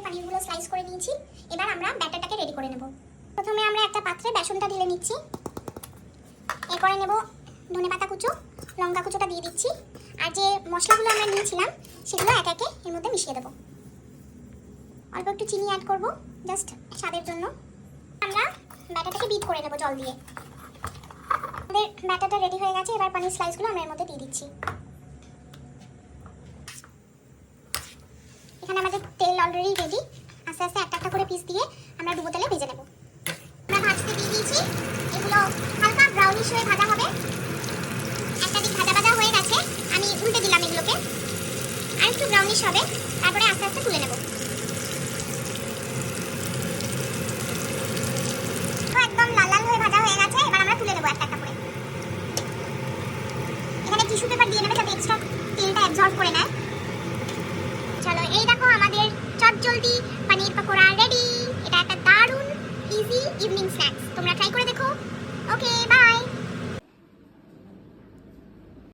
পনিরগুলো স্লাইস করে নিয়েছি। এবার আমরা ব্যাটারটাকে রেডি করে নেব। প্রথমে আমরা একটা পাত্রে বেসনটা ঢেলে নিচ্ছি। এরপরে নেব ধনেপাতা কুচো, লঙ্কা কুচোটা দিয়ে দিচ্ছি। আর যে মশলাগুলো আমরা নিয়েছিলাম সেগুলো একে একে এর মধ্যে মিশিয়ে দেবো। অল্প একটু চিনি অ্যাড করব জাস্ট স্বাদের জন্য। আমরা ব্যাটারটাকে বিট করে নেব জল দিয়ে। আমাদের ব্যাটারটা রেডি হয়ে গেছে। এবার পনির স্লাইসগুলো আমরা এর মধ্যে দিয়ে দিচ্ছি। এখানে আমাদের তেল অলরেডি রেডি। আস্তে আস্তে একটা একটা করে পিস দিয়ে আমরা ডুবো তেলে ভেজে নেব। আমরা ভাজতে দিয়ে দিয়েছি। এগুলো হালকা ব্রাউনিশ হয়ে ভাজা হবে। একটা দিক ভাজা ভাজা হয়ে গেছে, আমি উল্টে দিলাম এগুলোকে। আর একটু ব্রাউনিশ হবে, তারপরে আস্তে আস্তে তুলে নেব। একদম লাল লাল হয়ে ভাজা হয়ে গেছে। এবার আমরা তুলে নেব একটা একটা করে। এখানে টিস্যু পেপার দিয়ে নেবে যাতে এক্সট্রা তেলটা অ্যাবজর্ব করে নেয়। চলো, এই দেখো আমাদের চটজলদি পনির পকোড়া রেডি। এটা একটা দারুণ ইজি ইভিনিং স্ন্যাক্স। তোমরা ট্রাই করে দেখো। ওকে, বাই।